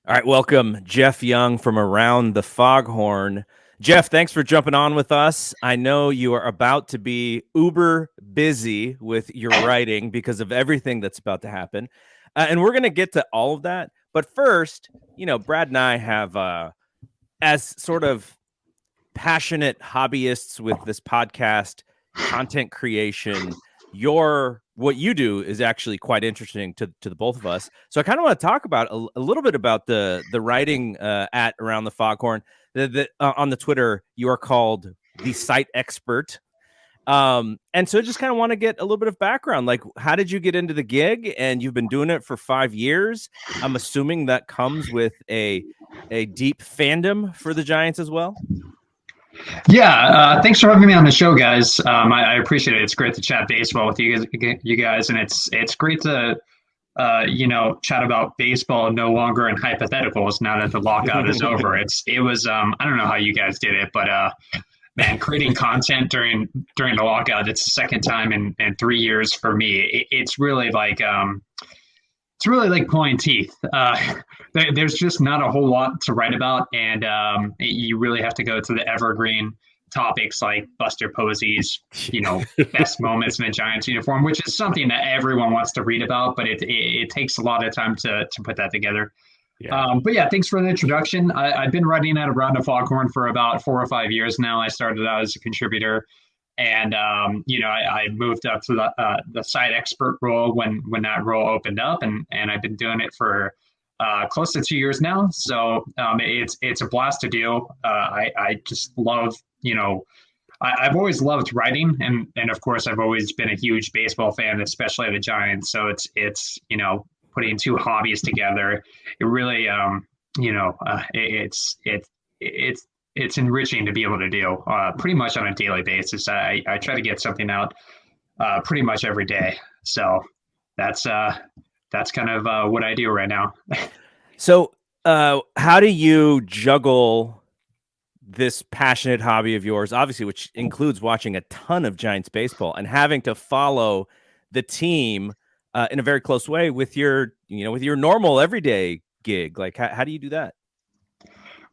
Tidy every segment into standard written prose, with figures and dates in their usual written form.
All right, welcome Jeff Young from Around the Foghorn. Jeff, thanks for jumping on with us. I know you are about to be uber busy with your writing because of everything that's about to happen. And we're going to get to all of that. But first, Brad and I have, as sort of passionate hobbyists with this podcast, content creation, what you do is actually quite interesting to the both of us. So I kind of want to talk about a little bit about the writing at Around the Foghorn. On the Twitter, you are called the site expert. And so just kind of want to get a little bit of background. Like, how did you get into the gig? And you've been doing it for 5 years. I'm assuming that comes with a deep fandom for the Giants as well. Yeah, thanks for having me on the show, guys. I appreciate it. It's great to chat baseball with you guys, and it's great to chat about baseball no longer in hypotheticals now that the lockout is over. It was I don't know how you guys did it, but man, creating content during the lockout, it's the second time in 3 years for me. It's really like pulling teeth. There's just not a whole lot to write about, and you really have to go to the evergreen topics like Buster Posey's, best moments in a Giants uniform, which is something that everyone wants to read about, but it takes a lot of time to put that together. Yeah. But yeah, thanks for the introduction. I've been writing at Around the Foghorn for about 4 or 5 years now. I started out as a contributor. And I moved up to the site expert role when that role opened up, and I've been doing it for close to 2 years now. So it's a blast to do. I just love I've always loved writing, and of course I've always been a huge baseball fan, especially the Giants. So it's putting two hobbies together. It really it's enriching to be able to do pretty much on a daily basis. I try to get something out pretty much every day. So that's kind of what I do right now. So how do you juggle this passionate hobby of yours, obviously, which includes watching a ton of Giants baseball and having to follow the team in a very close way with your normal everyday gig? Like, how do you do that?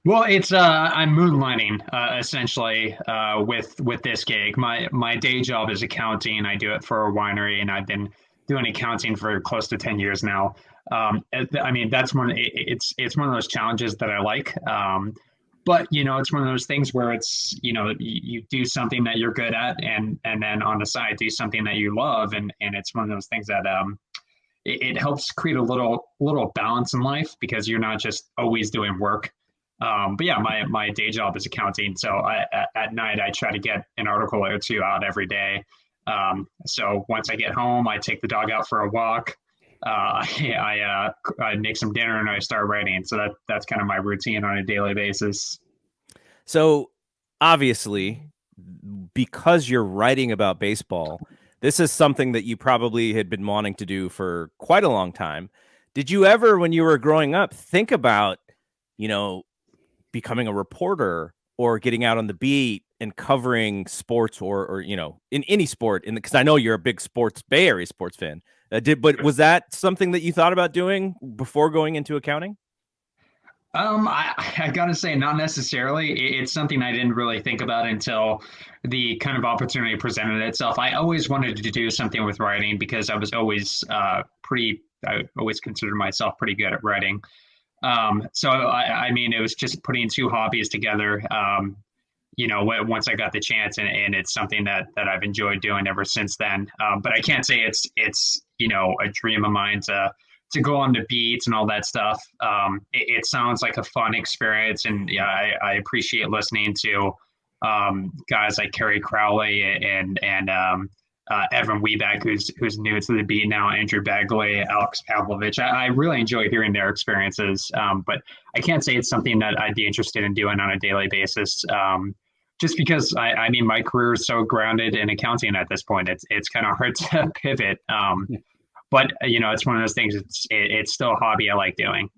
Well, it's I'm moonlighting essentially with this gig. My day job is accounting. I do it for a winery, and I've been doing accounting for close to 10 years now. I mean, that's it's one of those challenges that I like. But it's one of those things where it's you do something that you're good at, and then on the side do something that you love, and it's one of those things that it helps create a little balance in life because you're not just always doing work. But yeah, my day job is accounting. So at night, I try to get an article or two out every day. So once I get home, I take the dog out for a walk. I make some dinner and I start writing. So that's kind of my routine on a daily basis. So obviously, because you're writing about baseball, this is something that you probably had been wanting to do for quite a long time. Did you ever, when you were growing up, think about, becoming a reporter or getting out on the beat and covering sports or in any sport? Because I know you're a big Bay Area sports fan. But was that something that you thought about doing before going into accounting? I gotta say, not necessarily. It's something I didn't really think about until the kind of opportunity presented itself. I always wanted to do something with writing because I was always I always considered myself pretty good at writing. So I mean, it was just putting two hobbies together. Once I got the chance, and it's something that I've enjoyed doing ever since then. But I can't say it's a dream of mine to go on the beats and all that stuff. It sounds like a fun experience, and yeah, I appreciate listening to guys like Kerry Crowley and Evan Weebeck, who's new to the beat now, Andrew Bagley, Alex Pavlovich. I really enjoy hearing their experiences, but I can't say it's something that I'd be interested in doing on a daily basis. Just because I mean, my career is so grounded in accounting at this point, it's kind of hard to pivot. But it's one of those things. It's still a hobby I like doing.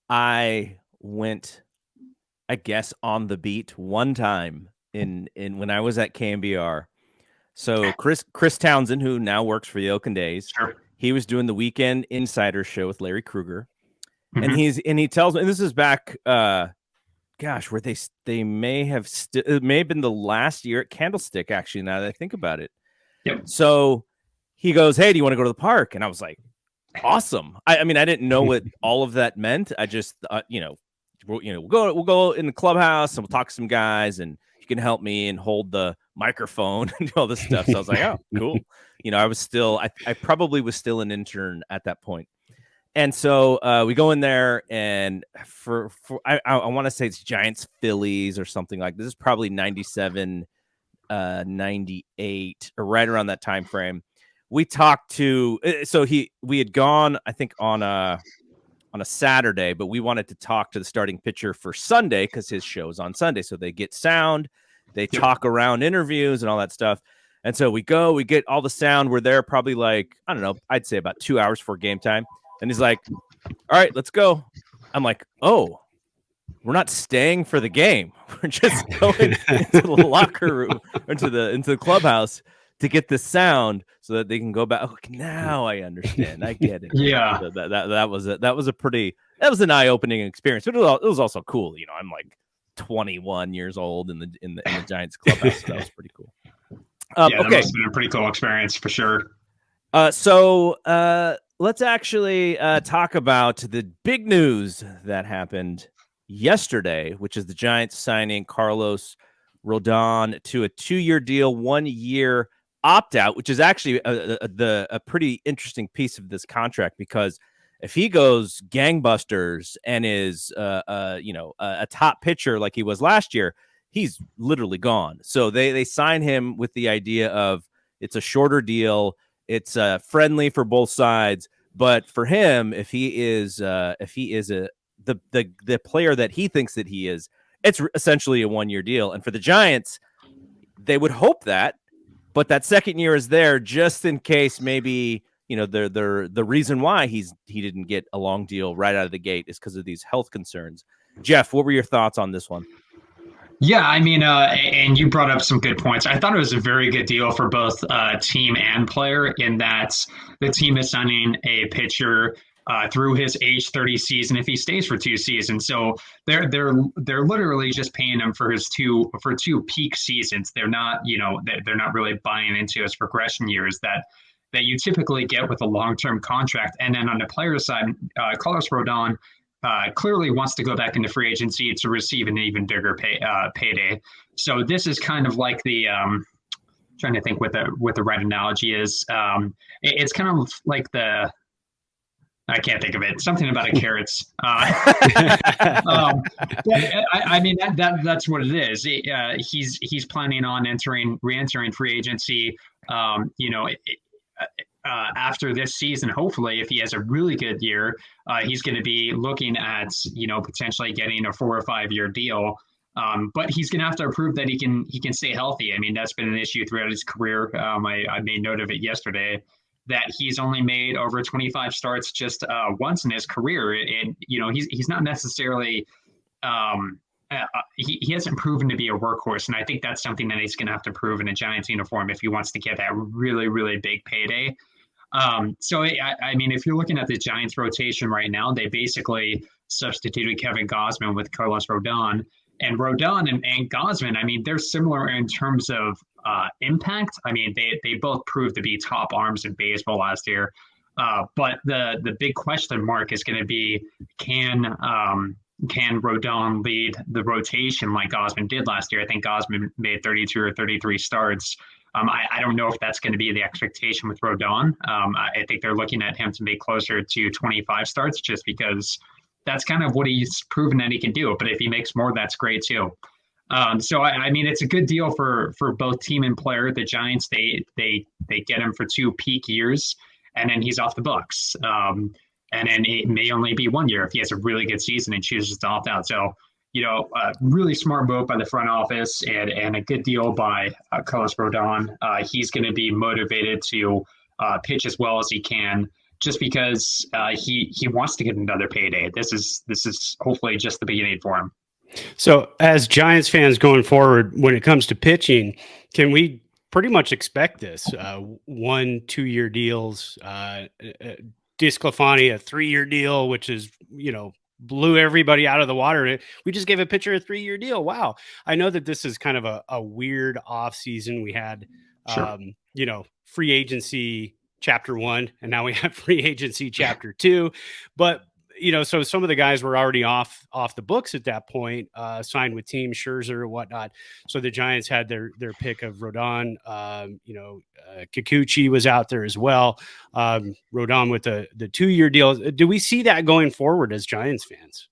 I went, I guess, on the beat one time in when I was at KMBR. So Chris Townsend, who now works for the Oakland A's, Sure. He was doing the Weekend Insider show with Larry Krueger. and he tells me, and this is back, gosh, where they may have it may have been the last year at Candlestick, actually, now that I think about it. Yep. So he goes, "Hey, do you want to go to the park?" And I was like, "Awesome." I mean, I didn't know what all of that meant. I just we'll go in the clubhouse and we'll talk to some guys, and you can help me and hold the microphone and do all this stuff. So I was like, "Oh, cool." I probably was still an intern at that point. And so we go in there, and I want to say it's Giants Phillies or something like this. This is probably 97, 98, or right around that time frame. We talked to we had gone, I think, on a Saturday, but we wanted to talk to the starting pitcher for Sunday because his show's on Sunday. So they get sound, they talk around interviews and all that stuff. And so we get all the sound. We're there probably like, I don't know, I'd say about 2 hours before game time. And he's like, "All right, let's go." I'm like, "Oh, we're not staying for the game. We're just going into the locker room, into the clubhouse to get the sound so that they can go back." Okay, now I understand. I get it. Yeah. So that was an eye-opening experience. But it was also cool. I'm like 21 years old in the Giants clubhouse. So that was pretty cool. That must have been a pretty cool experience for sure. So let's actually talk about the big news that happened yesterday, which is the Giants signing Carlos Rodon to a 2-year deal, 1-year opt-out, which is actually a pretty interesting piece of this contract, because if he goes gangbusters and is a top pitcher like he was last year, he's literally gone. So they sign him with the idea of it's a shorter deal. It's friendly for both sides, but for him, if he is the player that he thinks that he is, it's essentially a 1-year deal. And for the Giants, they would hope that, but that second year is there just in case maybe the reason why he didn't get a long deal right out of the gate is because of these health concerns. Jeff, what were your thoughts on this one? Yeah, I mean, and you brought up some good points. I thought it was a very good deal for both team and player, in that the team is signing a pitcher through his age 30 season if he stays for 2 seasons. So they're literally just paying him for two peak seasons. They're not they're not really buying into his progression years that you typically get with a long-term contract. And then on the player side, Carlos Rodon clearly wants to go back into free agency to receive an even bigger payday. So this is kind of like the trying to think what the right analogy is. It's kind of like I can't think of it. Something about a carrots. I mean that's what it is. He's planning on re-entering free agency. After this season, hopefully, if he has a really good year, he's going to be looking at potentially getting a 4 or 5 year deal. But he's going to have to prove that he can stay healthy. I mean, that's been an issue throughout his career. I made note of it yesterday, that he's only made over 25 starts just once in his career, and he's not necessarily. He hasn't proven to be a workhorse, and I think that's something that he's going to have to prove in a Giants uniform if he wants to get that really, really big payday. So I mean, if you're looking at the Giants rotation right now, they basically substituted Kevin Gausman with Carlos Rodon, and Rodon and Gausman. I mean, they're similar in terms of impact. I mean, they both proved to be top arms in baseball last year. But the big question mark is going to be, can Rodon lead the rotation like Gausman did last year? I think Gausman made 32 or 33 starts. I don't know if that's going to be the expectation with Rodon. I think they're looking at him to make closer to 25 starts, just because that's kind of what he's proven that he can do. But if he makes more, that's great too. So I mean, it's a good deal for both team and player. The Giants, they get him for 2 peak years, and then he's off the books. And then it may only be 1 year if he has a really good season and chooses to opt out. So, really smart move by the front office, and a good deal by Carlos Rodon. He's going to be motivated to pitch as well as he can, just because he wants to get another payday. This is hopefully just the beginning for him. So as Giants fans going forward, when it comes to pitching, can we pretty much expect this 1-2 year deals? DeSclafani a 3-year deal, which is, blew everybody out of the water. We just gave a pitcher a 3-year deal. Wow. I know that this is kind of a weird off season. We had, Sure. free agency chapter 1, and now we have free agency chapter 2. But so some of the guys were already off the books at that point, signed with teams, Scherzer and whatnot. So the Giants had their pick of Rodon. Mccutchen was out there as well. Rodon with the 2-year deal. Do we see that going forward as Giants fans?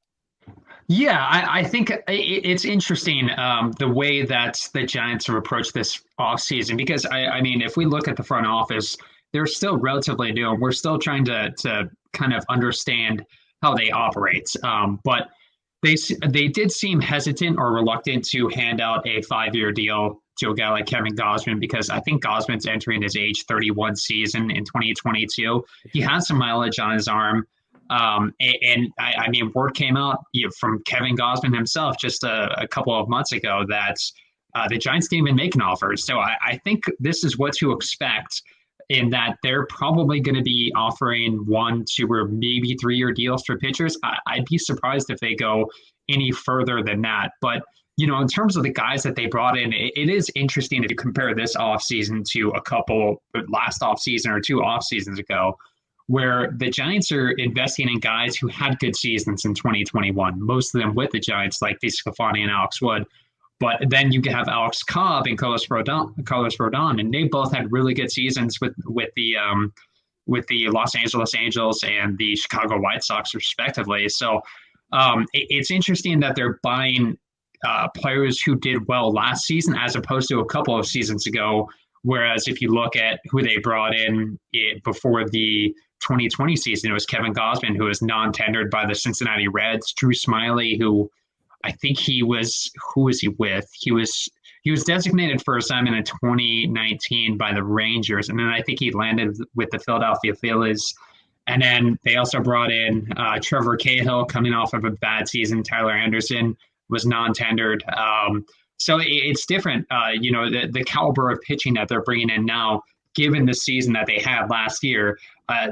Yeah, I think it's interesting the way that the Giants have approached this offseason, because I mean, if we look at the front office, they're still relatively new. We're still trying to kind of understand how they operate. But they did seem hesitant or reluctant to hand out a 5-year deal to a guy like Kevin Gausman, because I think Gausman's entering his age 31 season in 2022. He has some mileage on his arm. And I mean, word came out from Kevin Gausman himself just a couple of months ago that the Giants didn't even make an offer. So I think this is what to expect, in that they're probably going to be offering 1, 2, or maybe 3-year deals for pitchers. I'd be surprised if they go any further than that. But, in terms of the guys that they brought in, it is interesting to compare this offseason to last offseason or 2 off seasons ago, where the Giants are investing in guys who had good seasons in 2021, most of them with the Giants, like DeSclafani and Alex Wood. But then you have Alex Cobb and Carlos Rodon, and they both had really good seasons with the Los Angeles Angels and the Chicago White Sox, respectively. So it's interesting that they're buying players who did well last season as opposed to a couple of seasons ago. Whereas if you look at who they brought in before the 2020 season, it was Kevin Gausman, who was non-tendered by the Cincinnati Reds. Drew Smyly, who I think who was he with? He was designated for assignment in 2019 by the Rangers, and then I think he landed with the Philadelphia Phillies. And then they also brought in Trevor Cahill, coming off of a bad season. Tyler Anderson was non-tendered. So it's different. The caliber of pitching that they're bringing in now, given the season that they had last year,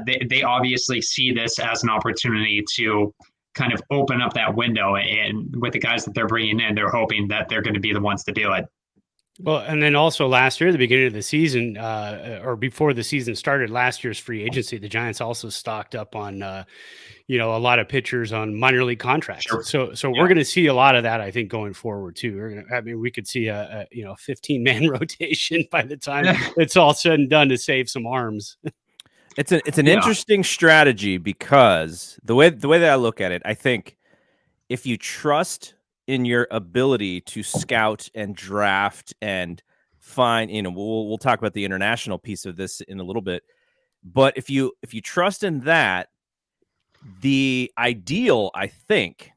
they obviously see this as an opportunity to kind of open up that window. And with the guys that they're bringing in, they're hoping that they're going to be the ones to do it. Well, and then also last year, at the beginning of the season, or before the season started, last year's free agency, the Giants also stocked up on, a lot of pitchers on minor league contracts. Sure. So we're going to see a lot of that, I think, going forward too. We could see a 15-man rotation by the time it's all said and done to save some arms. It's an interesting strategy, because the way that I look at it, I think if you trust in your ability to scout and draft and find, we'll talk about the international piece of this in a little bit, but if you trust in that, the ideal, I think,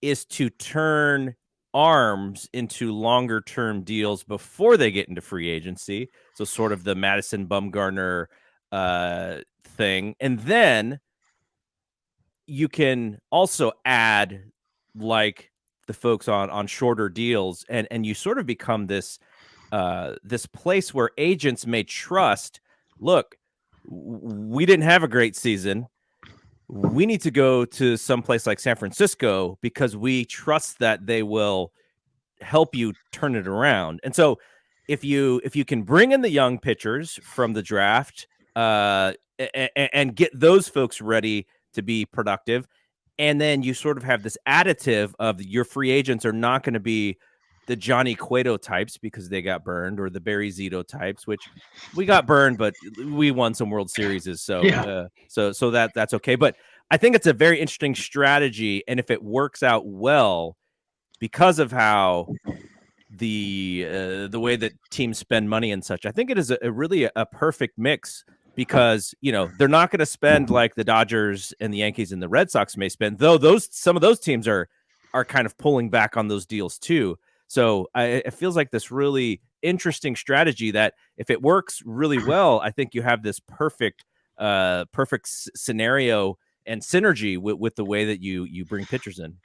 is to turn arms into longer term deals before they get into free agency. So sort of the Madison Bumgarner thing. And then you can also add like the folks on shorter deals, and you sort of become this place where agents may trust, look, we didn't have a great season. We need to go to some place like San Francisco because we trust that they will help you turn it around. And so if you can bring in the young pitchers from the draft and get those folks ready to be productive, and then you sort of have this additive of your free agents are not going to be the Johnny Cueto types because they got burned, or the Barry Zito types, which we got burned, but we won some World Series. So that's okay. But I think it's a very interesting strategy. And if it works out well, because of how the way that teams spend money and such, I think it is really a perfect mix, because, they're not going to spend like the Dodgers and the Yankees and the Red Sox may spend, though some of those teams are kind of pulling back on those deals too. So it feels like this really interesting strategy that if it works really well, I think you have this perfect scenario and synergy with the way that you bring pitchers in.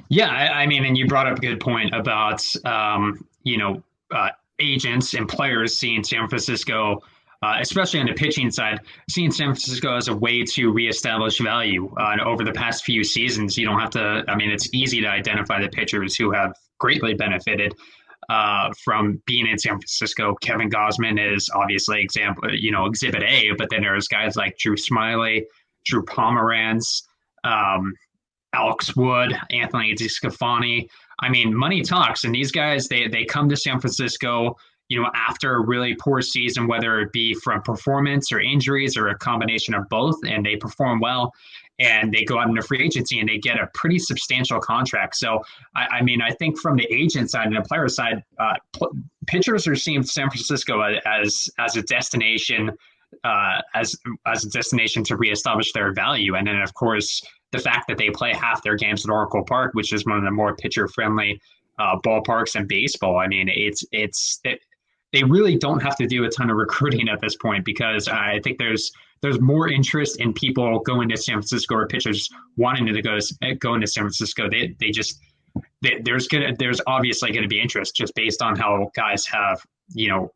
Yeah, I mean, and you brought up a good point about agents and players seeing San Francisco especially on the pitching side, seeing San Francisco as a way to reestablish value. Over the past few seasons, you don't have to, I mean, it's easy to identify the pitchers who have greatly benefited from being in San Francisco. Kevin Gausman is obviously exhibit A, but then there's guys like Drew Smyly, Drew Pomeranz, Alex Wood, Anthony DeSclafani. I mean, money talks, and these guys, they come to San Francisco, after a really poor season, whether it be from performance or injuries or a combination of both, and they perform well, and they go out into free agency and they get a pretty substantial contract. So, I mean, I think from the agent side and the player side, pitchers are seeing San Francisco as a destination, as a destination to reestablish their value. And then, of course, the fact that they play half their games at Oracle Park, which is one of the more pitcher-friendly ballparks in baseball. I mean, they really don't have to do a ton of recruiting at this point, because I think there's more interest in people going to San Francisco, or pitchers wanting to go into San Francisco. There's obviously going to be interest just based on how guys have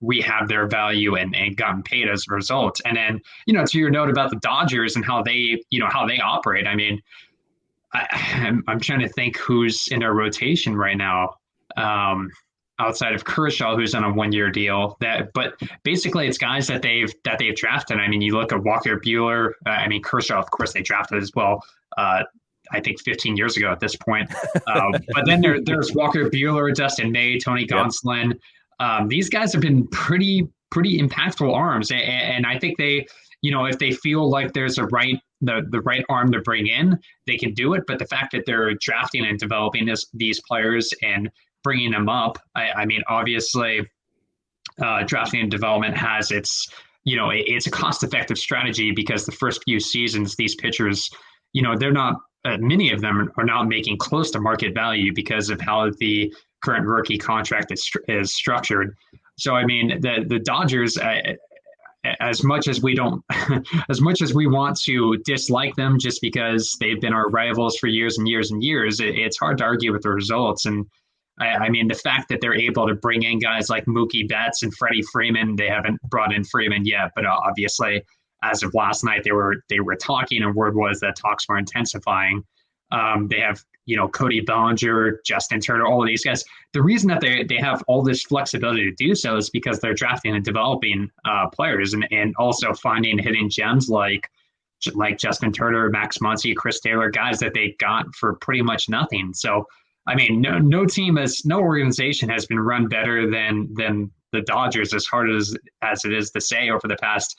rehab their value and gotten paid as a result. And then to your note about the Dodgers and how they operate. I mean, I'm trying to think who's in their rotation right now. Outside of Kershaw, who's on a 1-year deal, but basically it's guys that they've drafted. I mean, you look at Walker Buehler. I mean, Kershaw, of course, they drafted as well. I think 15 years ago at this point. But then there's Walker Buehler, Dustin May, Tony Gonsolin. These guys have been pretty impactful arms, and I think they, if they feel like there's the right arm to bring in, they can do it. But the fact that they're drafting and developing these players and bringing them up, I mean, obviously, drafting and development has it's a cost-effective strategy, because the first few seasons, these pitchers, they're not, many of them are not making close to market value because of how the current rookie contract is structured. So, I mean, the Dodgers, as much as we want to dislike them just because they've been our rivals for years and years and years, it's hard to argue with the results. And I mean, the fact that they're able to bring in guys like Mookie Betts and Freddie Freeman, they haven't brought in Freeman yet, but obviously as of last night, they were talking, and word was that talks were intensifying. They have, Cody Bellinger, Justin Turner, all of these guys. The reason that they have all this flexibility to do so is because they're drafting and developing players, and also finding hidden gems like Justin Turner, Max Muncy, Chris Taylor, guys that they got for pretty much nothing. So, I mean, no organization has been run better than the Dodgers, as hard as it is to say, over the past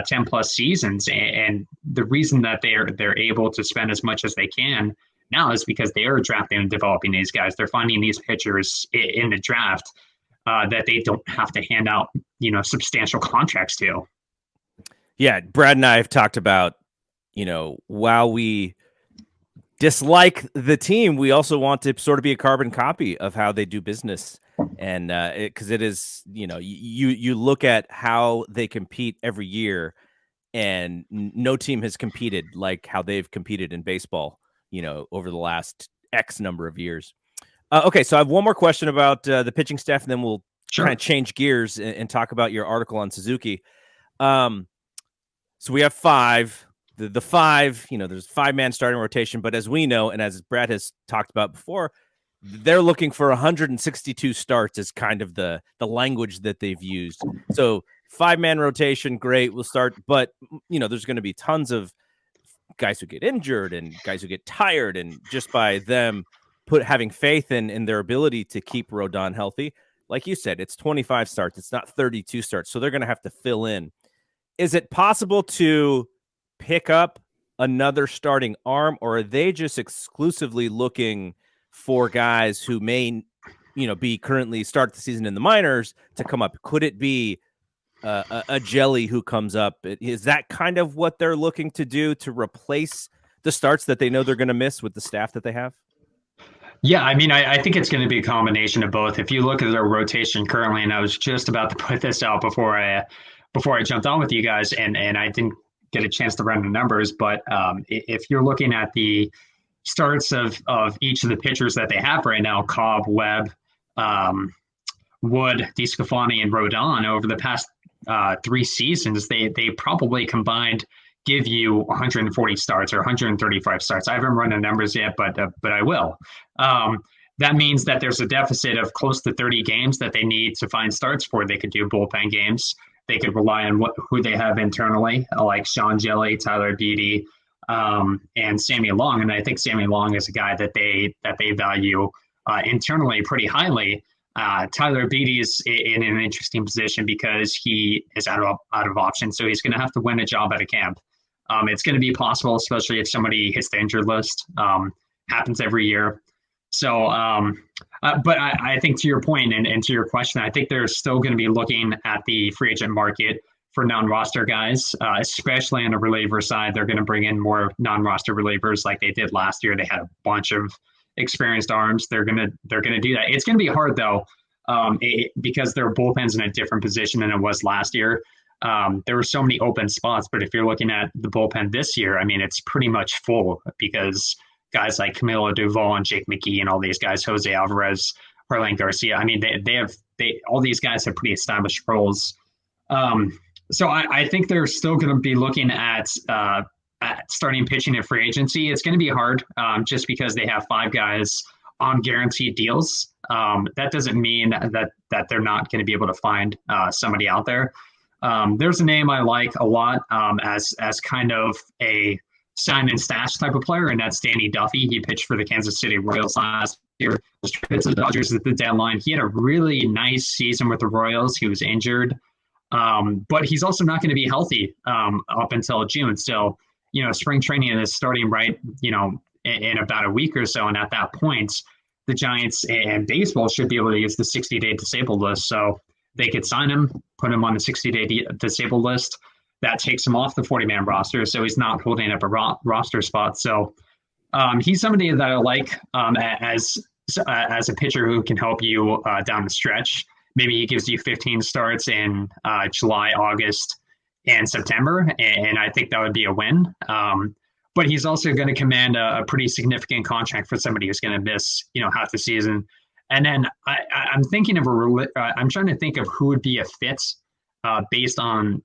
10 plus seasons. And the reason that they're able to spend as much as they can now is because they are drafting and developing these guys. They're finding these pitchers in the draft that they don't have to hand out, substantial contracts to. Yeah, Brad and I have talked about, while we dislike the team, we also want to sort of be a carbon copy of how they do business. And because it is, you look at how they compete every year, and no team has competed like how they've competed in baseball, over the last X number of years. Okay, so I have one more question about the pitching staff, and then we'll kind of change gears and talk about your article on Suzuki. So we have five. The five, there's 5-man starting rotation, but as we know, and as Brad has talked about before, they're looking for 162 starts as kind of the language that they've used. So 5-man rotation, great, we'll start, but there's going to be tons of guys who get injured and guys who get tired, and just by them having faith in their ability to keep Rodon healthy, like you said, it's 25 starts, it's not 32 starts, so they're going to have to fill in. Is it possible to pick up another starting arm, or are they just exclusively looking for guys who may, be currently start the season in the minors to come up? Could it be a Jelly who comes up? Is that kind of what they're looking to do to replace the starts that they know they're going to miss with the staff that they have? Yeah, I mean, I think it's going to be a combination of both. If you look at their rotation currently, and I was just about to put this out before I jumped on with you guys, and I didn't get a chance to run the numbers, but if you're looking at the starts of each of the pitchers that they have right now, Cobb, Webb, Wood, DeSclafani, and Rodon, over the past 3 seasons, they probably combined give you 140 starts or 135 starts. I haven't run the numbers yet, but I will. That means that there's a deficit of close to 30 games that they need to find starts for. They could do bullpen games. They could rely on who they have internally, like Sean Jelly, Tyler Beatty, and Sammy Long. And I think Sammy Long is a guy that they value internally pretty highly. Tyler Beatty is in an interesting position because he is out of options, so he's going to have to win a job at a camp. It's going to be possible, especially if somebody hits the injured list. Happens every year. So, but I think to your point and to your question, I think they're still going to be looking at the free agent market for non-roster guys, especially on the reliever side. They're going to bring in more non-roster relievers like they did last year. They had a bunch of experienced arms. They're gonna do that. It's gonna be hard though, because their bullpen's in a different position than it was last year. There were so many open spots, but if you're looking at the bullpen this year, I mean, it's pretty much full because guys like Camilo Duvall and Jake McGee and all these guys, Jose Alvarez, Harlan Garcia. I mean, they all these guys have pretty established roles. So I think they're still going to be looking at starting pitching at free agency. It's going to be hard just because they have 5 guys on guaranteed deals. That doesn't mean that they're not going to be able to find somebody out there. There's a name I like a lot as kind of a sign and stash type of player, and that's Danny Duffy. He pitched for the Kansas City Royals last year. Was traded to the Dodgers at the deadline. He had a really nice season with the Royals. He was injured, but he's also not going to be healthy up until June. So, spring training is starting right, in about a week or so, and at that point, the Giants and baseball should be able to use the 60-day disabled list. So they could sign him, put him on the 60-day disabled list. That takes him off the 40-man roster, so he's not holding up a roster spot. So he's somebody that I like as a pitcher who can help you down the stretch. Maybe he gives you 15 starts in July, August, and September, and I think that would be a win. But he's also going to command a pretty significant contract for somebody who's going to miss, half the season. And then I'm thinking of I'm trying to think of who would be a fit based on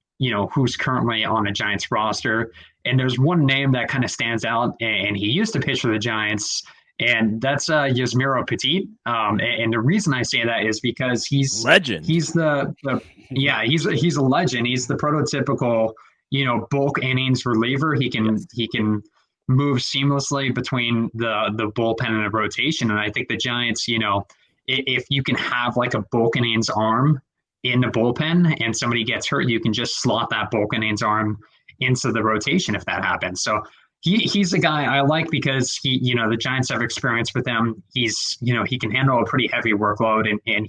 who's currently on the Giants roster. And there's one name that kind of stands out, and he used to pitch for the Giants, and that's Yasmiro Petit. And the reason I say that is because he's legend. He's he's a legend. He's the prototypical, bulk innings reliever. He can move seamlessly between the bullpen and the rotation. And I think the Giants, if you can have like a bulk innings arm in the bullpen and somebody gets hurt, you can just slot that bulk innings arm into the rotation if that happens. So he's a guy I like because the Giants have experience with him. He's, he can handle a pretty heavy workload, and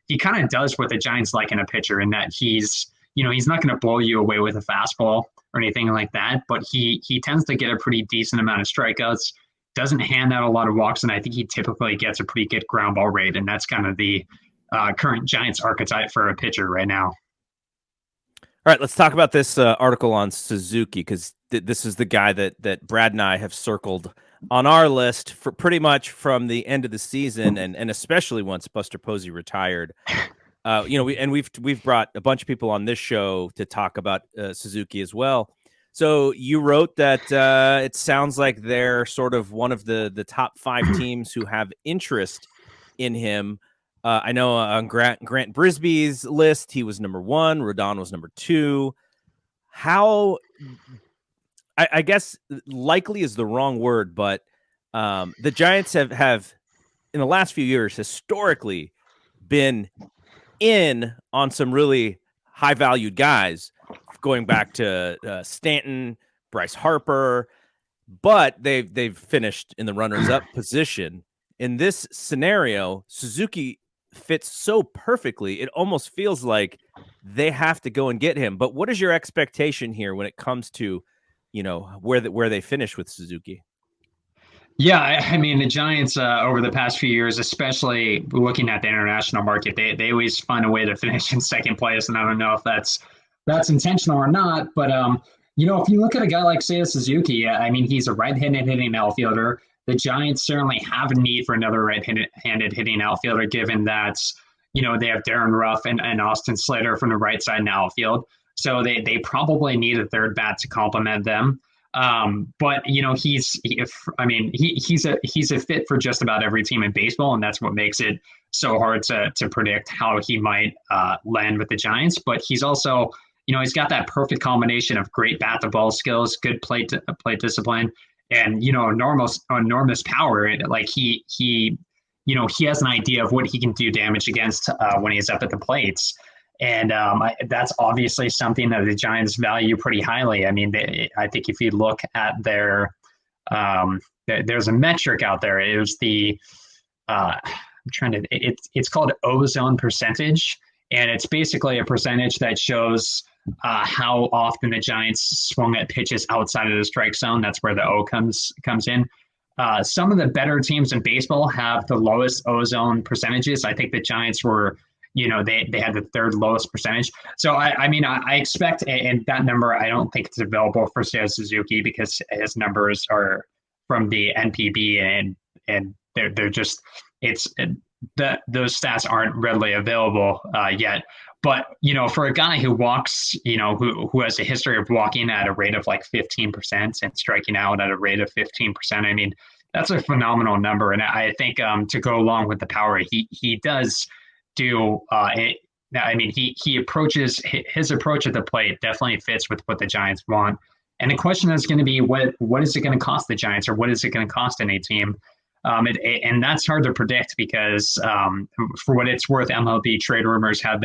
he kind of does what the Giants like in a pitcher, in that he's not going to blow you away with a fastball or anything like that, but he tends to get a pretty decent amount of strikeouts, doesn't hand out a lot of walks, and I think he typically gets a pretty good ground ball rate, and that's kind of the current Giants archetype for a pitcher right now. All right, let's talk about this article on Suzuki, because this is the guy that Brad and I have circled on our list for pretty much from the end of the season, and especially once Buster Posey retired. We've brought a bunch of people on this show to talk about Suzuki as well. So you wrote that it sounds like they're sort of one of the top 5 teams who have interest in him. I know on Grant Brisbee's list, he was number 1. Rodon was number 2. How, I guess likely is the wrong word, but the Giants have in the last few years historically been in on some really high valued guys, going back to Stanton, Bryce Harper, but they've finished in the runners up position. In this scenario, Suzuki fits so perfectly, it almost feels like they have to go and get him. But what is your expectation here when it comes to, where they finish with Suzuki? Yeah, I mean, the Giants over the past few years, especially looking at the international market, they always find a way to finish in second place, and I don't know if that's intentional or not. But if you look at a guy like Seiya Suzuki, I mean, he's a right-handed hitting outfielder. The Giants certainly have a need for another right-handed hitting outfielder, given that they have Darren Ruff and Austin Slater from the right side in the outfield. So they probably need a third bat to complement them. But he's a fit for just about every team in baseball, and that's what makes it so hard to predict how he might land with the Giants. But he's also, he's got that perfect combination of great bat to ball skills, good plate discipline, and enormous power. Like he has an idea of what he can do damage against when he's up at the plates. And that's obviously something that the Giants value pretty highly. I mean, I think if you look at there's a metric out there. It was it's called ozone percentage. And it's basically a percentage that shows how often the Giants swung at pitches outside of the strike zone. That's where the O comes in. Some of the better teams in baseball have the lowest ozone percentages. I think the Giants were, they had the third lowest percentage. So, I expect, and that number, I don't think it's available for Seiya Suzuki because his numbers are from the NPB and they're just, those stats aren't readily available yet. But, for a guy who walks, who has a history of walking at a rate of like 15% and striking out at a rate of 15%, I mean, that's a phenomenal number. And I think to go along with the power, he does do he approaches his approach at the plate definitely fits with what the Giants want. And the question is going to be what is it going to cost the Giants, or what is it going to cost any team? And that's hard to predict because for what it's worth, MLB trade rumors had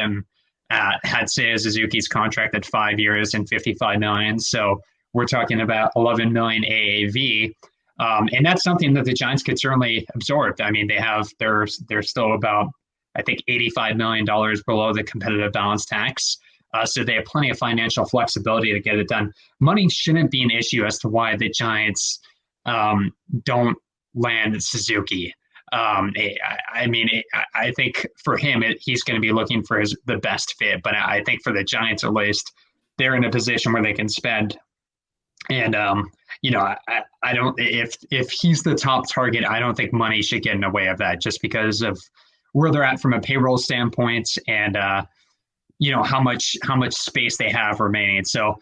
Seiya Suzuki's contract at 5 years and $55 million. So we're talking about 11 million AAV. And that's something that the Giants could certainly absorb. I mean, they're still about, I think, $85 million below the competitive balance tax. So they have plenty of financial flexibility to get it done. Money shouldn't be an issue as to why the Giants don't land Suzuki. I think for him, he's going to be looking for the best fit. But I think for the Giants, at least, they're in a position where they can spend. And I don't. If he's the top target, I don't think money should get in the way of that, just because of where they're at from a payroll standpoint and how much space they have remaining. So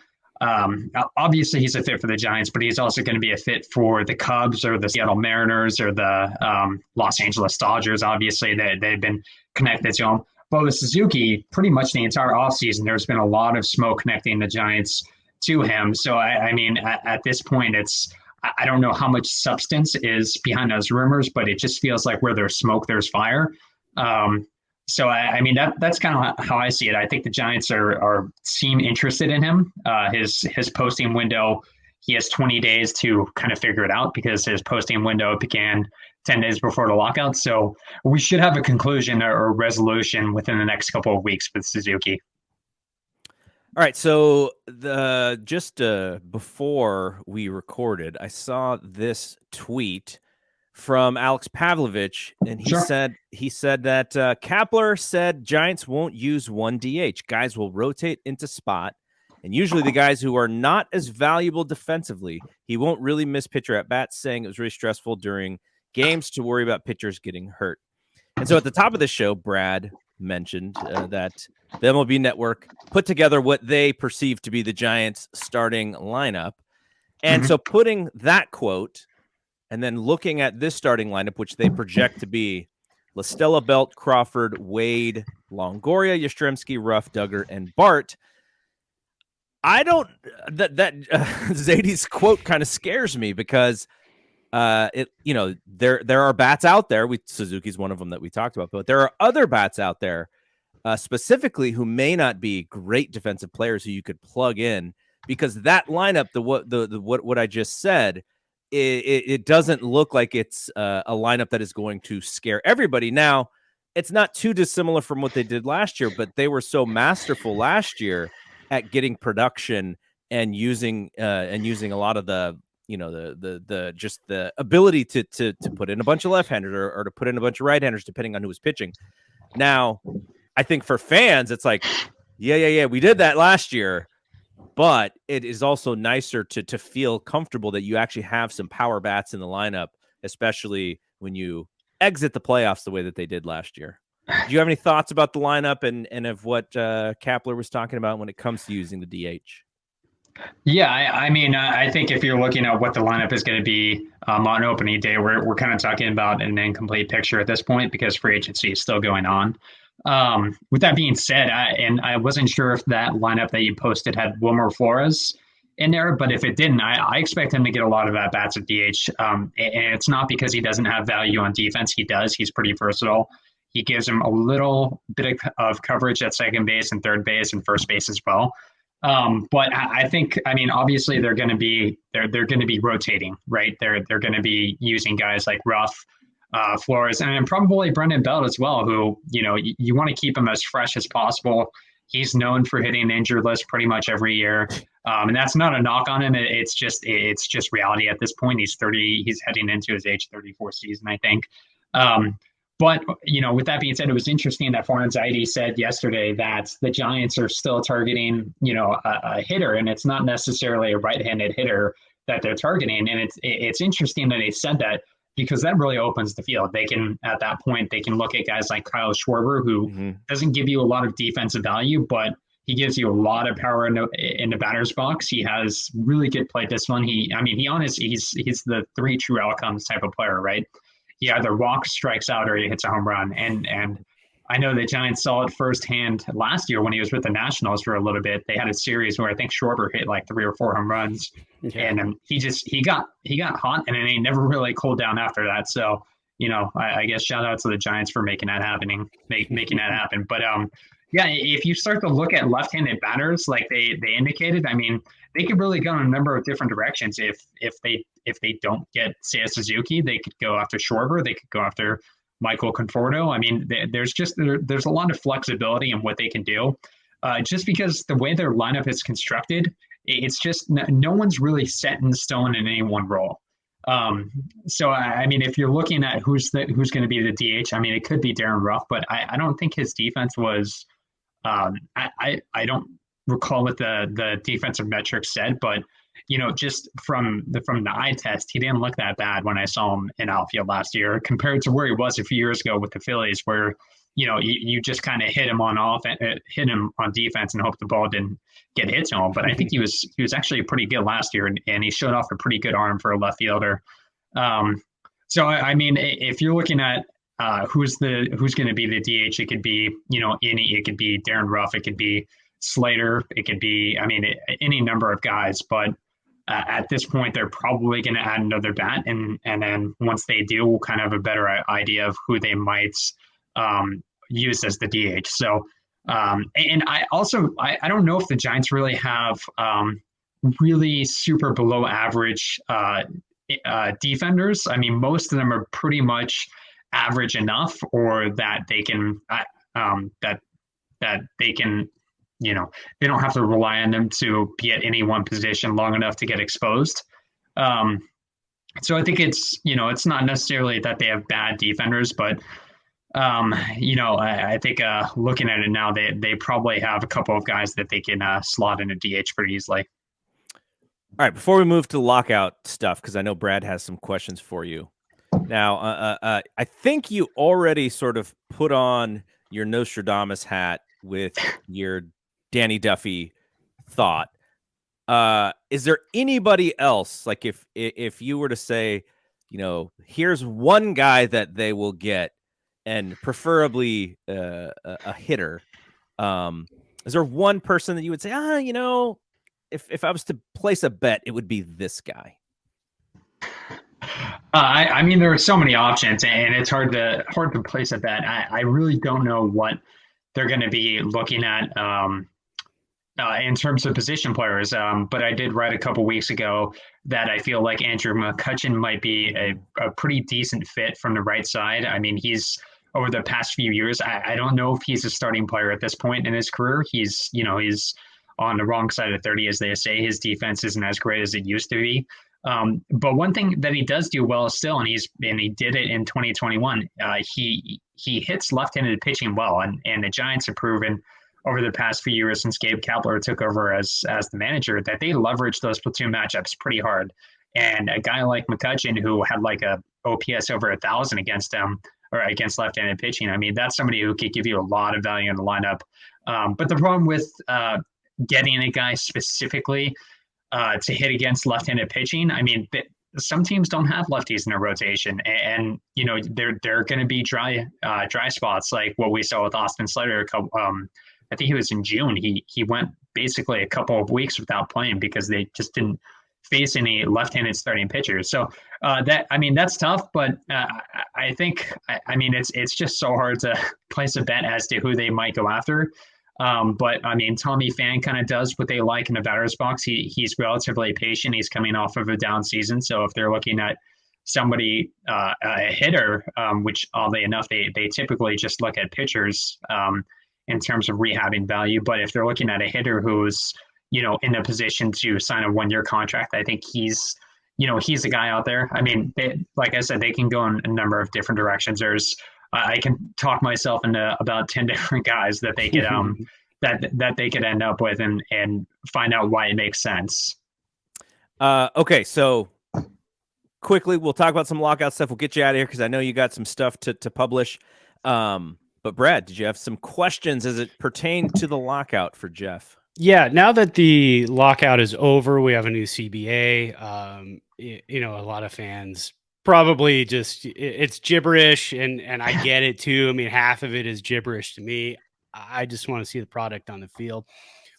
obviously he's a fit for the Giants, but he's also going to be a fit for the Cubs or the Seattle Mariners or the Los Angeles Dodgers. Obviously, they've been connected to him. But with Suzuki, pretty much the entire offseason, there's been a lot of smoke connecting the Giants to him. So, at this point, I don't know how much substance is behind those rumors, but it just feels like where there's smoke, there's fire. So that's kind of how I see it. I think the Giants seem interested in him. His posting window, he has 20 days to kind of figure it out because his posting window began 10 days before the lockout. So we should have a conclusion or resolution within the next couple of weeks with Suzuki. All right, so before we recorded, I saw this tweet from Alex Pavlovich, and he said that Kapler said Giants won't use one DH. Guys will rotate into spot, and usually the guys who are not as valuable defensively. He won't really miss pitcher at bats, saying it was really stressful during games to worry about pitchers getting hurt. And so at the top of the show, Brad mentioned that the MLB Network put together what they perceive to be the Giants' starting lineup. And so putting that quote and then looking at this starting lineup, which they project to be La Stella, Belt, Crawford, Wade, Longoria, Yastrzemski, Ruff, Duggar, and Bart. Zadie's quote kind of scares me because there are bats out there. Suzuki's one of them that we talked about, but there are other bats out there specifically who may not be great defensive players who you could plug in, because that lineup, what I just said, it doesn't look like it's a lineup that is going to scare everybody. Now, it's not too dissimilar from what they did last year, but they were so masterful last year at getting production and using a lot of the ability to put in a bunch of left-handers or to put in a bunch of right-handers, depending on who was pitching. Now, I think for fans, it's like, yeah, we did that last year, but it is also nicer to feel comfortable that you actually have some power bats in the lineup, especially when you exit the playoffs the way that they did last year. Do you have any thoughts about the lineup and of what Kapler was talking about when it comes to using the DH? Yeah, I mean, I think if you're looking at what the lineup is going to be on opening day, we're kind of talking about an incomplete picture at this point because free agency is still going on. With that being said, I wasn't sure if that lineup that you posted had Wilmer Flores in there, but if it didn't, I expect him to get a lot of at bats at DH. And it's not because he doesn't have value on defense. He does. He's pretty versatile. He gives him a little bit of coverage at second base and third base and first base as well. But I think, I mean, obviously they're going to be rotating, right? They're going to be using guys like Ruff, Flores, and probably Brendan Belt as well, who, you want to keep him as fresh as possible. He's known for hitting the injured list pretty much every year. And that's not a knock on him. It's just reality at this point. He's 30, he's heading into his age 34 season, I think. But, with that being said, it was interesting that Anxiety said yesterday that the Giants are still targeting, a hitter, and it's not necessarily a right-handed hitter that they're targeting. And it's interesting that they said that because that really opens the field. They can, at that point, they can look at guys like Kyle Schwarber, who doesn't give you a lot of defensive value, but he gives you a lot of power in the batter's box. He has really good play discipline. He's the three true outcomes type of player, right? He either walks, strikes out, or he hits a home run. And I know the Giants saw it firsthand last year when he was with the Nationals for a little bit. They had a series where I think Schwarber hit like 3 or 4 home runs, and he got hot, and then he never really cooled down after that. So I guess shout out to the Giants for making that happen. But yeah, if you start to look at left-handed batters like they indicated, I mean, they could really go in a number of different directions. If they don't get Seiya Suzuki, they could go after Schwarber. They could go after Michael Conforto. I mean, there's a lot of flexibility in what they can do. Just because the way their lineup is constructed, it's just no one's really set in stone in any one role. So I mean, if you're looking at who's going to be the DH, I mean, it could be Darren Ruff, but I don't think his defense was. I don't recall what the defensive metrics said, but just from the eye test, he didn't look that bad when I saw him in outfield last year compared to where he was a few years ago with the Phillies, where you just kind of hit him on defense and hope the ball didn't get hit to him. But I think he was actually pretty good last year, and he showed off a pretty good arm for a left fielder. So I mean, if you're looking at who's going to be the DH, it could be it could be Darren Ruff, it could be Slater, it could be any number of guys, but at this point they're probably going to add another bat, and then once they do, we'll kind of have a better idea of who they might use as the DH. So and I don't know if the Giants really have really super below average defenders. I mean, most of them are pretty much average enough, or that they can that they can they don't have to rely on them to be at any one position long enough to get exposed. So I think it's not necessarily that they have bad defenders, but I think looking at it now, they probably have a couple of guys that they can slot in a DH pretty easily. All right, before we move to lockout stuff, because I know Brad has some questions for you. Now, I think you already sort of put on your Nostradamus hat with your Danny Duffy thought. Is there anybody else, like if you were to say, here's one guy that they will get, and preferably a hitter, is there one person that you would say, if I was to place a bet, it would be this guy? I mean, there are so many options, and it's hard to place a bet. I really don't know what they're going to be looking at in terms of position players. But I did write a couple weeks ago that I feel like Andrew McCutchen might be a pretty decent fit from the right side. I mean, he's over the past few years, I don't know if he's a starting player at this point in his career. He's on the wrong side of 30, as they say. His defense isn't as great as it used to be. But one thing that he does do well still, and he did it in 2021, he hits left-handed pitching well, and the Giants have proven over the past few years since Gabe Kapler took over as the manager that they leverage those platoon matchups pretty hard. And a guy like McCutchen, who had like a OPS over 1,000 against him or against left-handed pitching. I mean, that's somebody who could give you a lot of value in the lineup. But the problem with getting a guy specifically to hit against left-handed pitching, I mean, some teams don't have lefties in their rotation, and you know there are going to be dry spots like what we saw with Austin Slater. I think it was in June. He went basically a couple of weeks without playing because they just didn't face any left-handed starting pitchers. So that's tough. But I think it's just so hard to place a bet as to who they might go after. But I mean, Tommy Pham kind of does what they like in the batter's box. He's relatively patient. He's coming off of a down season. So if they're looking at somebody, a hitter, which oddly enough, they typically just look at pitchers in terms of rehabbing value. But if they're looking at a hitter who's, you know, in a position to sign a 1-year contract, I think he's the guy out there. I mean, like I said, they can go in a number of different directions. I can talk myself into about 10 different guys that they could that they could end up with and find out why it makes sense. Okay, so quickly we'll talk about some lockout stuff. We'll get you out of here because I know you got some stuff to publish. But Brad, did you have some questions as it pertained to the lockout for Jeff? Yeah, now that the lockout is over, we have a new CBA. You know, a lot of fans probably just it's gibberish, and I get it too. I mean, half of it is gibberish to me. I just want to see the product on the field.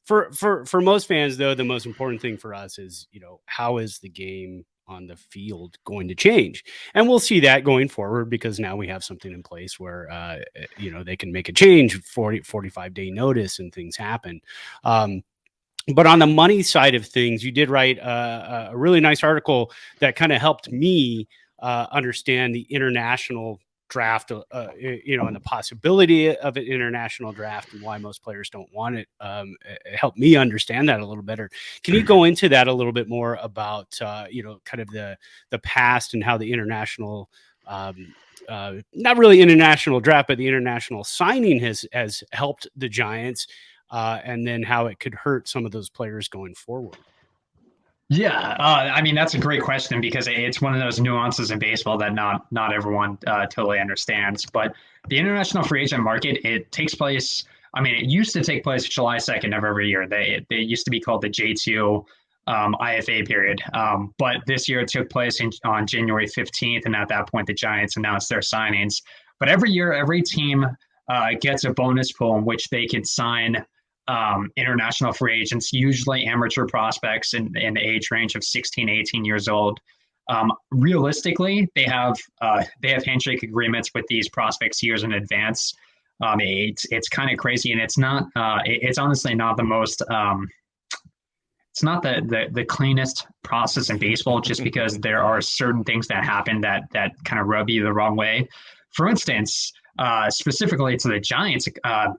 For most fans, though, the most important thing for us is, you know, how is the game on the field going to change? And we'll see that going forward because now we have something in place where, you know, they can make a change 45-day notice and things happen. But on the money side of things, you did write a really nice article that kind of helped me understand the international draft, you know, and the possibility of an international draft and why most players don't want it. It helped me understand that a little better. Can you go into that a little bit more about, you know, kind of the past and how the international, not really international draft, but the international signing has helped the Giants, and then how it could hurt some of those players going forward? Yeah, I mean, that's a great question because it's one of those nuances in baseball that not everyone totally understands. But the international free agent market, it takes place. I mean, it used to take place July 2nd of every year. They used to be called the J2 IFA period. But this year it took place on January 15th. And at that point, the Giants announced their signings. But every year, every team gets a bonus pool in which they can sign international free agents, usually amateur prospects in the age range of 16, 18 years old. Realistically, they have handshake agreements with these prospects years in advance. It's kind of crazy, and it's not. It's honestly not the most. It's not the cleanest process in baseball, just because there are certain things that happen that kind of rub you the wrong way. For instance, specifically to the Giants,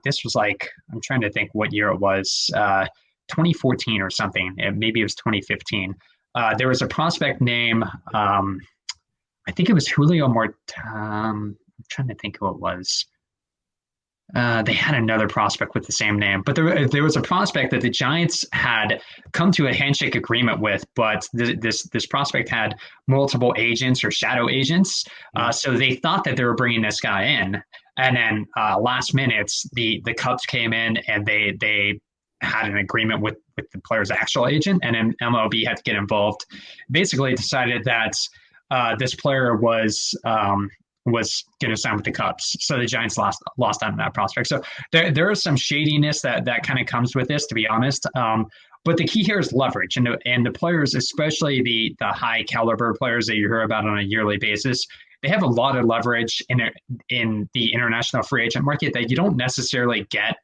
this was like, I'm trying to think what year it was, 2014 or something. Maybe it was 2015. There was a prospect named, I think it was Julio Mart. I'm trying to think who it was. They had another prospect with the same name, but there was a prospect that the Giants had come to a handshake agreement with, but this prospect had multiple agents or shadow agents. So they thought that they were bringing this guy in, and then last minute the Cubs came in and they had an agreement with the player's actual agent, and then MLB had to get involved. Basically decided that this player was going to sign with the Cubs. So the Giants lost on that prospect. So there is some shadiness that kind of comes with this, to be honest. But the key here is leverage, and the players, especially the high caliber players that you hear about on a yearly basis, they have a lot of leverage in the international free agent market that you don't necessarily get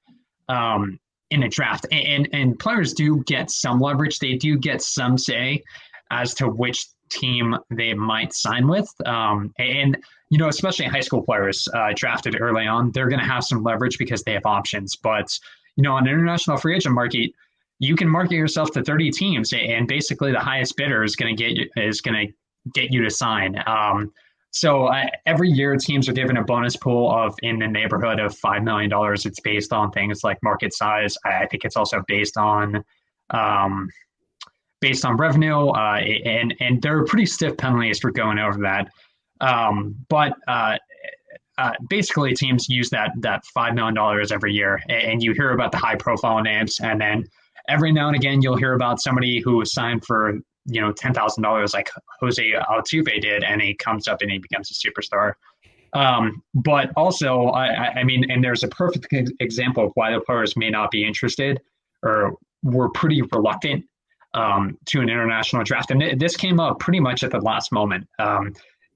in a draft. And players do get some leverage. They do get some say as to which team they might sign with. And you know, especially high school players drafted early on, they're going to have some leverage because they have options. But, you know, on an international free agent market, you can market yourself to 30 teams, and basically the highest bidder is going to get you to sign. So every year teams are given a bonus pool of in the neighborhood of $5 million. It's based on things like market size. I think it's also based on revenue, and there are pretty stiff penalties for going over that. But basically teams use that $5 million every year, and you hear about the high profile names, and then every now and again you'll hear about somebody who was signed for $10,000 like Jose Altuve did, and he comes up and he becomes a superstar. But also, I mean, and there's a perfect example of why the players may not be interested or were pretty reluctant to an international draft. And this came up pretty much at the last moment.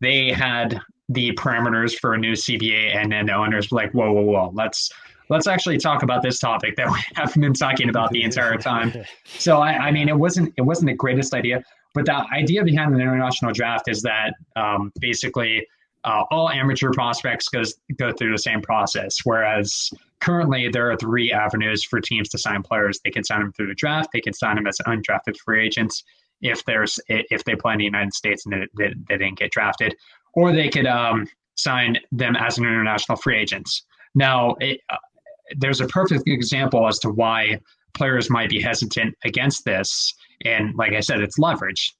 They had the parameters for a new CBA, and then the owners were like, whoa, let's actually talk about this topic that we haven't been talking about the entire time. So I mean, it wasn't the greatest idea, but the idea behind an international draft is that basically all amateur prospects go through the same process, whereas currently there are 3 avenues for teams to sign players. They can sign them through the draft, they can sign them as undrafted free agents if they play in the United States and they didn't get drafted, or they could sign them as an international free agents. Now, there's a perfect example as to why players might be hesitant against this, and like I said, it's leverage.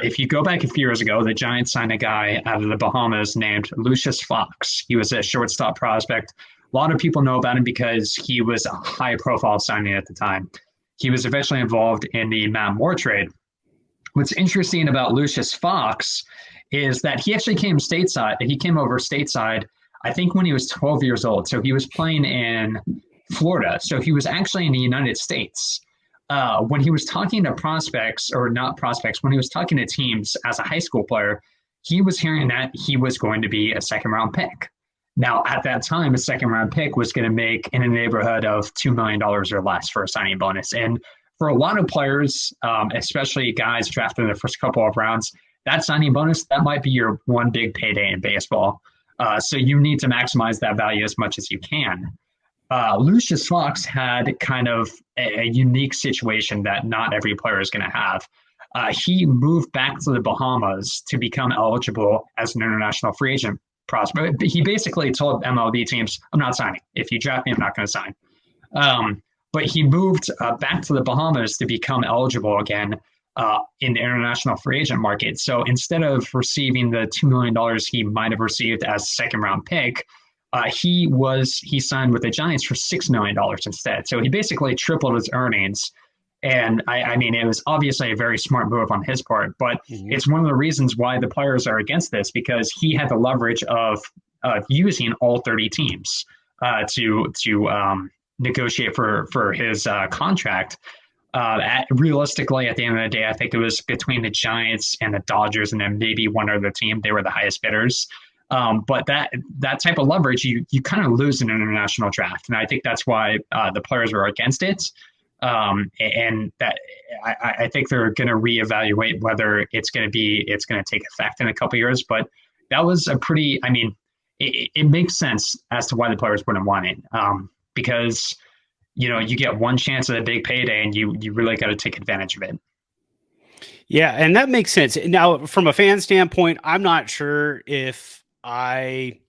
If you go back a few years ago, the Giants signed a guy out of the Bahamas named Lucius Fox. He was a shortstop prospect. A lot of people know about him because he was a high-profile signing at the time. He was eventually involved in the Matt Moore trade. What's interesting about Lucius Fox is that he actually came stateside. He came over stateside, I think, when he was 12 years old. So he was playing in Florida. So he was actually in the United States. When he was talking to prospects, or not prospects, when he was talking to teams as a high school player, he was hearing that he was going to be a second-round pick. Now, at that time, a second-round pick was going to make in a neighborhood of $2 million or less for a signing bonus. And for a lot of players, especially guys drafted in the first couple of rounds, that signing bonus, that might be your one big payday in baseball. So you need to maximize that value as much as you can. Lucius Fox had kind of a unique situation that not every player is going to have. He moved back to the Bahamas to become eligible as an international free agent prospect. He basically told MLB teams, I'm not signing. If you draft me, I'm not going to sign. But he moved back to the Bahamas to become eligible again in the international free agent market. So instead of receiving the $2 million he might have received as a second-round pick, he signed with the Giants for $6 million instead. So he basically tripled his earnings. And I mean, it was obviously a very smart move on his part, but it's one of the reasons why the players are against this, because he had the leverage of using all 30 teams to negotiate for his contract. Realistically, at the end of the day, I think it was between the Giants and the Dodgers and then maybe one other team. They were the highest bidders. But that type of leverage, you kind of lose in an international draft. And I think that's why the players are against it. And that I think they're going to reevaluate whether it's going to take effect in a couple of years. But that was it makes sense as to why the players wouldn't want it. Because, you get one chance at a big payday and you really got to take advantage of it. Yeah, and that makes sense. Now, from a fan standpoint, I'm not sure if I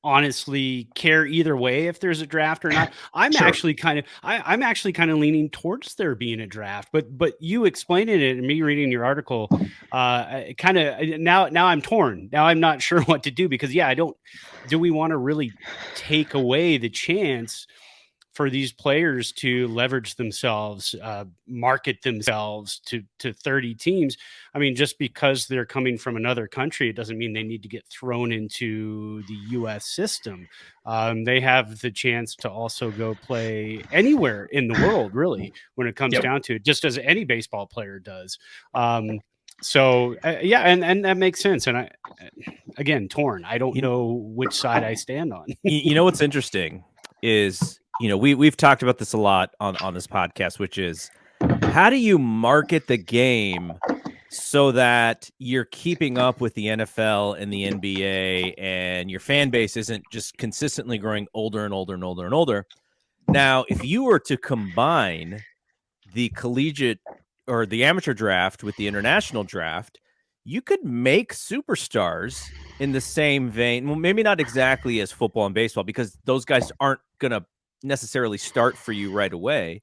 honestly care either way if there's a draft or not. I'm Sure. actually kind of leaning towards there being a draft. But you explaining it and me reading your article, now I'm torn. Now I'm not sure what to do, because do we want to really take away the chance for these players to leverage themselves, market themselves to 30 teams? I mean, just because they're coming from another country, it doesn't mean they need to get thrown into the U.S. system. They have the chance to also go play anywhere in the world, really, when it comes down to it, just as any baseball player does. So and that makes sense. And again, torn. I don't know which side I stand on. What's interesting is, we've talked about this a lot on this podcast, which is, how do you market the game so that you're keeping up with the NFL and the NBA and your fan base isn't just consistently growing older and older and older and older? Now, if you were to combine the collegiate or the amateur draft with the international draft, you could make superstars in the same vein. Well, maybe not exactly as football and baseball, because those guys aren't going to necessarily start for you right away,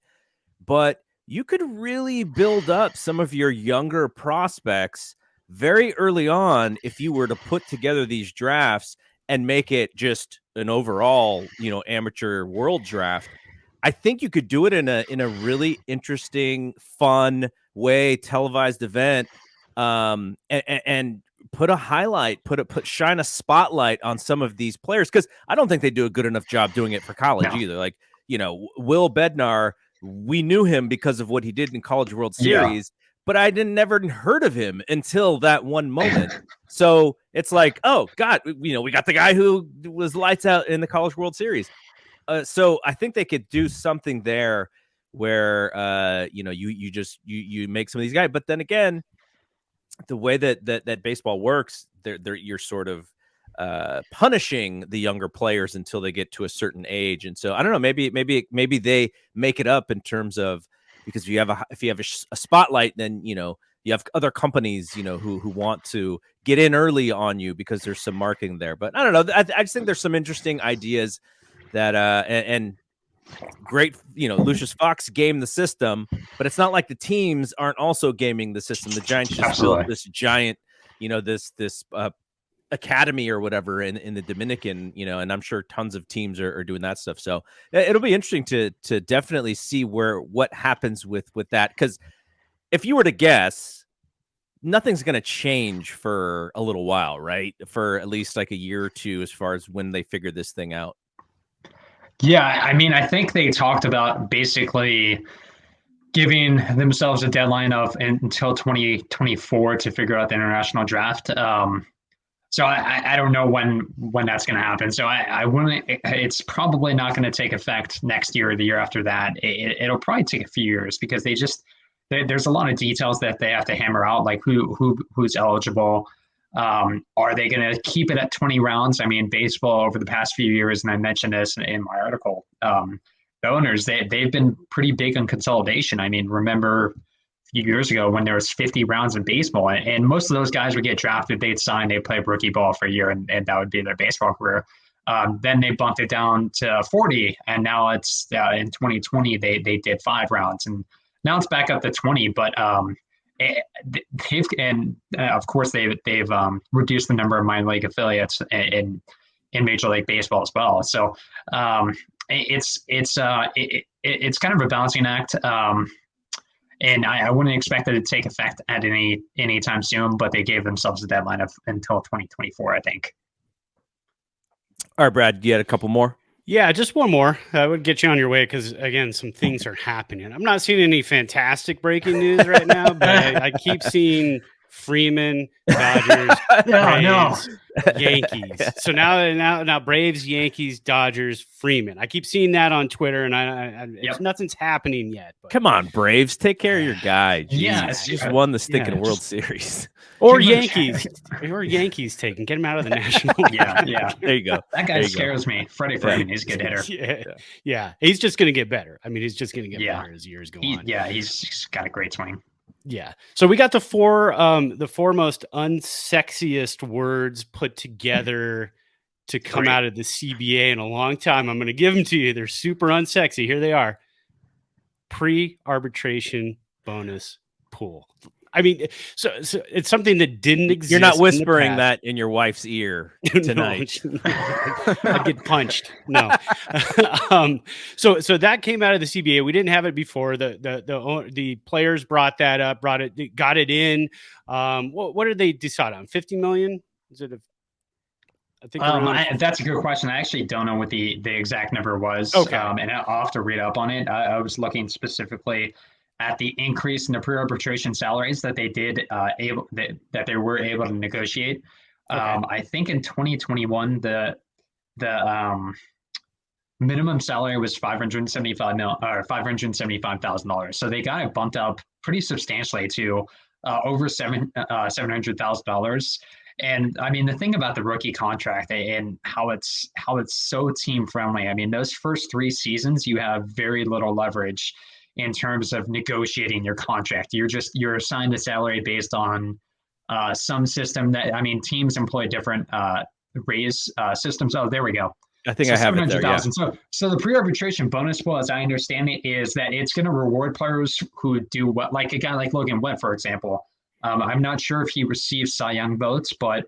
but you could really build up some of your younger prospects very early on if you were to put together these drafts and make it just an overall, amateur world draft. I think you could do it in a really interesting, fun way, televised event, and put a highlight, shine a spotlight on some of these players, because I don't think they do a good enough job doing it for college either. Like, Will Bednar, we knew him because of what he did in College World Series, but I never heard of him until that one moment. So it's like, oh God, we got the guy who was lights out in the College World Series. So I think they could do something there where you make some of these guys, but then again, the way that baseball works, you're sort of punishing the younger players until they get to a certain age, and so I don't know. Maybe they make it up in terms of, because if you have a spotlight, then you have other companies who want to get in early on you because there's some marketing there. But I don't know. I just think there's some interesting ideas that and great, Lucius Fox gamed the system, but it's not like the teams aren't also gaming the system. The Giants just built this giant, this academy or whatever in the Dominican, and I'm sure tons of teams are doing that stuff. So it'll be interesting to definitely see what happens with that, because if you were to guess, nothing's going to change for a little while, right? For at least like a year or two, as far as when they figure this thing out. Yeah, I mean, I think they talked about basically giving themselves a deadline of until 2024 to figure out the international draft. So I don't know when that's going to happen. So I wouldn't. It's probably not going to take effect next year or the year after that. It'll probably take a few years, because there's a lot of details that they have to hammer out, like who's eligible. Are they going to keep it at 20 rounds? I mean, baseball over the past few years, and I mentioned this in my article, the owners, they've been pretty big on consolidation. I mean, remember a few years ago when there was 50 rounds in baseball, and most of those guys would get drafted, they'd sign, they'd play rookie ball for a year, and that would be their baseball career. Then they bumped it down to 40, and now it's in 2020 they did 5 rounds, and now it's back up to 20. But of course they've reduced the number of minor league affiliates in Major League Baseball as well. So it's kind of a balancing act, and I wouldn't expect it to take effect at any time soon. But they gave themselves a deadline of until 2024, I think. All right, Brad, you had a couple more. Yeah, just one more. I would get you on your way, because, again, some things are happening. I'm not seeing any fantastic breaking news right now, but I keep seeing Freeman, Dodgers, Braves, Yankees. So now Braves, Yankees, Dodgers, Freeman. I keep seeing that on Twitter, and nothing's happening yet. But. Come on, Braves, take care of your guy. Jeez, yeah, just won the stinking World Series. Or Yankees, taking, get him out of the National. Yeah. There you go. That guy scares me. Freddie Freeman, he's a good hitter. Yeah. He's just going to get better. I mean, he's just going to get better as years go on. Yeah, he's got a great swing. Yeah. So we got the four most unsexiest words put together to come out of the CBA in a long time. I'm going to give them to you. They're super unsexy. Here they are. Pre-arbitration bonus pool. I mean, so it's something that didn't exist. You're not whispering that in your wife's ear tonight. I'd get punched. No. So that came out of the CBA. We didn't have it before. The players brought that up, got it in. What did they decide on? 50 million? Is it I think that's a good question. I actually don't know what the exact number was. Okay. And I'll have to read up on it. I was looking specifically at the increase in the pre-arbitration salaries that they that they were able to negotiate. Okay. I think in 2021 the minimum salary was $575,000. So they got it bumped up pretty substantially to over $700,000. And I mean, the thing about the rookie contract and how it's so team friendly. I mean, those first 3 seasons you have very little leverage in terms of negotiating your contract. You're assigned a salary based on some system that, I mean, teams employ different raise systems. Oh, there we go. I think I have it there. Yeah. So the pre-arbitration bonus pool, as I understand it, is that it's going to reward players who do what, like a guy like Logan Webb, for example. I'm not sure if he receives Cy Young votes, but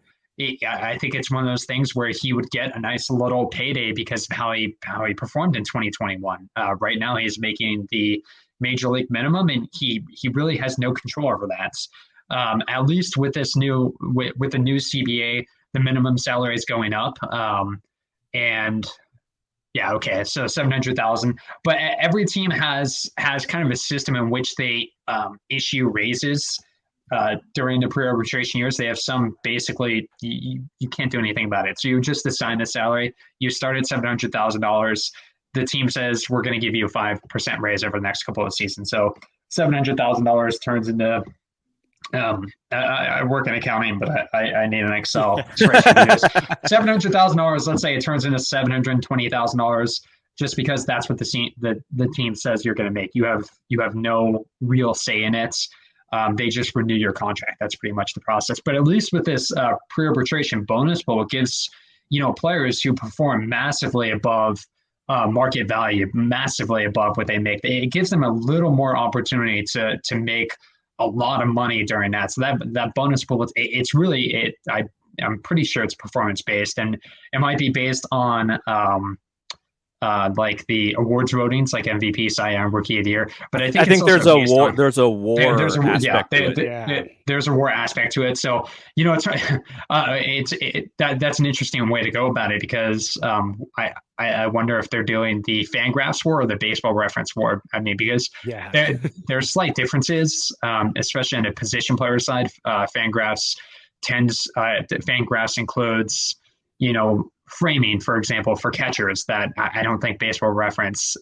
I think it's one of those things where he would get a nice little payday because of how he performed in 2021. Right now, he's making the major league minimum, and he really has no control over that. At least with this new with the new CBA, the minimum salary is going up, and yeah, okay, so 700,000. But every team has kind of a system in which they issue raises during the pre-arbitration years. They have some basically you can't do anything about it. So you just assign the salary. You start at $700,000. The team says we're going to give you a 5% raise over the next couple of seasons. So $700,000 turns into I work in accounting, but I need an Excel spreadsheet. $700,000. Let's say it turns into $720,000, just because that's what the team says you're going to make. You have no real say in it. They just renew your contract. That's pretty much the process. But at least with this pre-arbitration bonus pool, it gives players who perform massively above market value, massively above what they make. It gives them a little more opportunity to make a lot of money during that. So that bonus pool, it's really I'm pretty sure it's performance based, and it might be based on like the awards votings, like MVP, Cy Young, Rookie of the Year. But I think there's a war. There's a war aspect to it. There's a war aspect to it. So that's an interesting way to go about it, because I wonder if they're doing the Fangraphs war or the Baseball Reference war. I mean, because there's slight differences, especially on the position player side. Fangraphs includes framing, for example, for catchers that I don't think Baseball Reference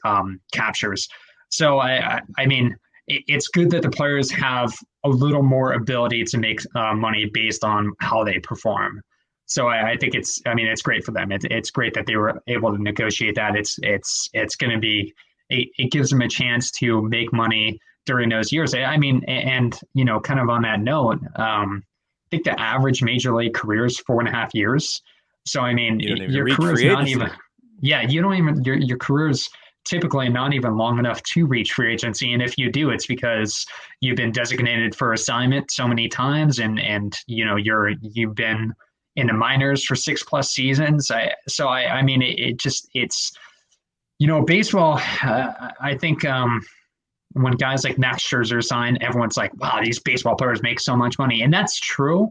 captures. So I mean, it's good that the players have a little more ability to make money based on how they perform. So I think it's great for them. It's great that they were able to negotiate that. It's going to be, it gives them a chance to make money during those years. I mean, and kind of on that note, I think the average major league career is 4.5 years. So I mean, your career is not even. Yeah, you don't even. Your career is typically not even long enough to reach free agency, and if you do, it's because you've been designated for assignment so many times, and you've been in the minors for 6+ seasons. I mean, it's baseball. I think when guys like Max Scherzer sign, everyone's like, wow, these baseball players make so much money, and that's true.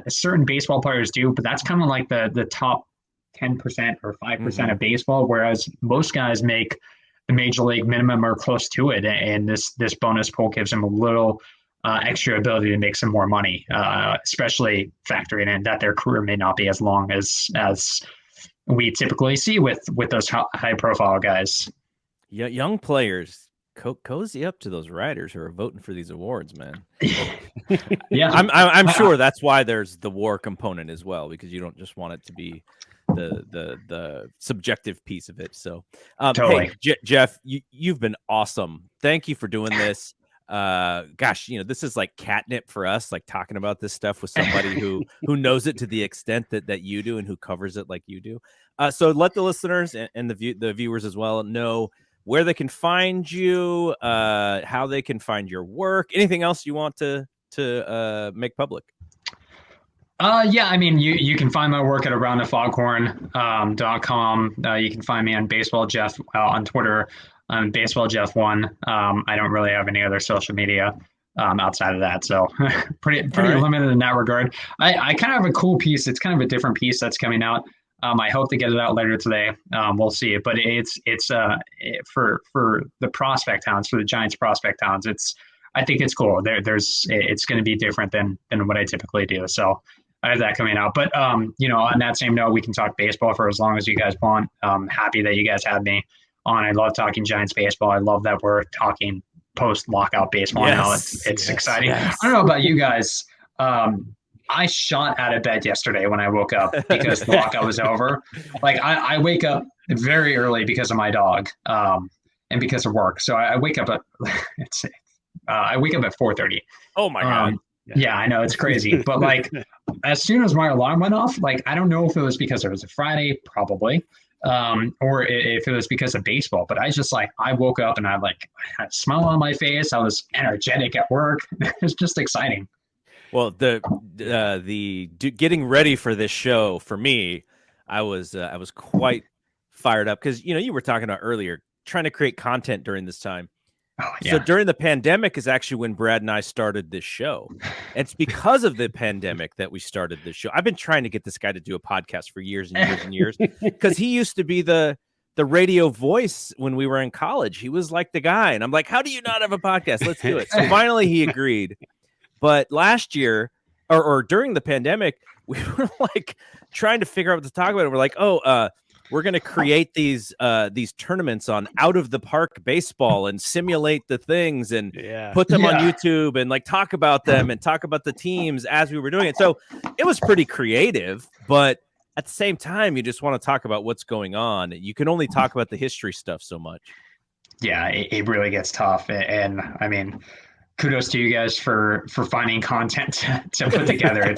Certain baseball players do, but that's kind of like the top 10% or 5% of baseball, whereas most guys make the major league minimum or close to it, and this bonus pool gives them a little extra ability to make some more money, especially factoring in that their career may not be as long as we typically see with those high profile guys. Yeah, young players. Cozy up to those writers who are voting for these awards, man. Yeah, I'm sure that's why there's the war component as well, because you don't just want it to be the subjective piece of it. So, totally. Hey, Jeff, you've been awesome. Thank you for doing this. Gosh, this is like catnip for us, like talking about this stuff with somebody who knows it to the extent that you do and who covers it like you do. So let the listeners and the viewers as well know where they can find you, how they can find your work, anything else you want to make public. Yeah, I mean, you can find my work at aroundthefoghorn.com. You can find me on Baseball Jeff on Twitter, on Baseball Jeff 1. I don't really have any other social media outside of that, so pretty right. Limited in that regard. I kind of have a cool piece. It's kind of a different piece that's coming out. I hope to get it out later today. We'll see it, but it's for the prospect hounds, for the Giants prospect hounds. I think it's cool. It's going to be different than what I typically do. So I have that coming out. But on that same note, we can talk baseball for as long as you guys want. I'm happy that you guys have me on. I love talking Giants baseball. I love that we're talking post lockout baseball now. It's exciting. Yes. I don't know about you guys. I shot out of bed yesterday when I woke up because the lockout was over. Like I wake up very early because of my dog and because of work. So I wake up at 4:30. Oh my God. Yeah, I know, it's crazy. But like as soon as my alarm went off, like I don't know if it was because it was a Friday, probably, or if it was because of baseball. But I woke up and I had a smile on my face. I was energetic at work. It was just exciting. Well, getting ready for this show for me, I was quite fired up because you were talking about earlier trying to create content during this time. Oh, So yeah. during the pandemic is actually when Brad and I started this show. And it's because of the pandemic that we started this show. I've been trying to get this guy to do a podcast for years and years and years because he used to be the radio voice when we were in college. He was like the guy. And I'm like, how do you not have a podcast? Let's do it. So finally he agreed. But last year or during the pandemic, we were like trying to figure out what to talk about. We're like, we're going to create these tournaments on out of the park baseball and simulate the things and put them on YouTube and like talk about them and talk about the teams as we were doing it. So it was pretty creative, but at the same time, you just want to talk about what's going on. You can only talk about the history stuff so much. Yeah, it really gets tough. And I mean, kudos to you guys for finding content to put together.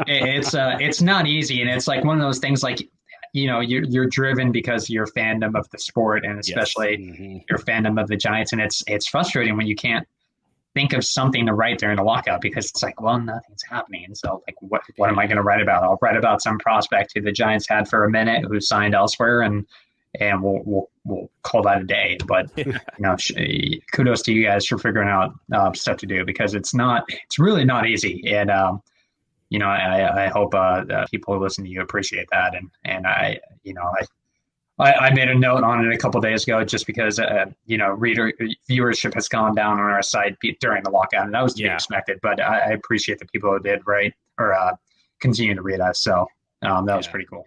It's not easy. And it's like one of those things like, you're driven because your fandom of the sport and especially your fandom of the Giants. And it's frustrating when you can't think of something to write during the lockout because it's like, well, nothing's happening. And so like, what am I going to write about? I'll write about some prospect who the Giants had for a minute who signed elsewhere and we'll call that a day. But kudos to you guys for figuring out stuff to do because it's really not easy. And I hope people who listen to you appreciate that. And I made a note on it a couple of days ago just because viewership has gone down on our site during the lockout, and that was to be expected. But I appreciate the people who did write or continue to read us. So that was pretty cool.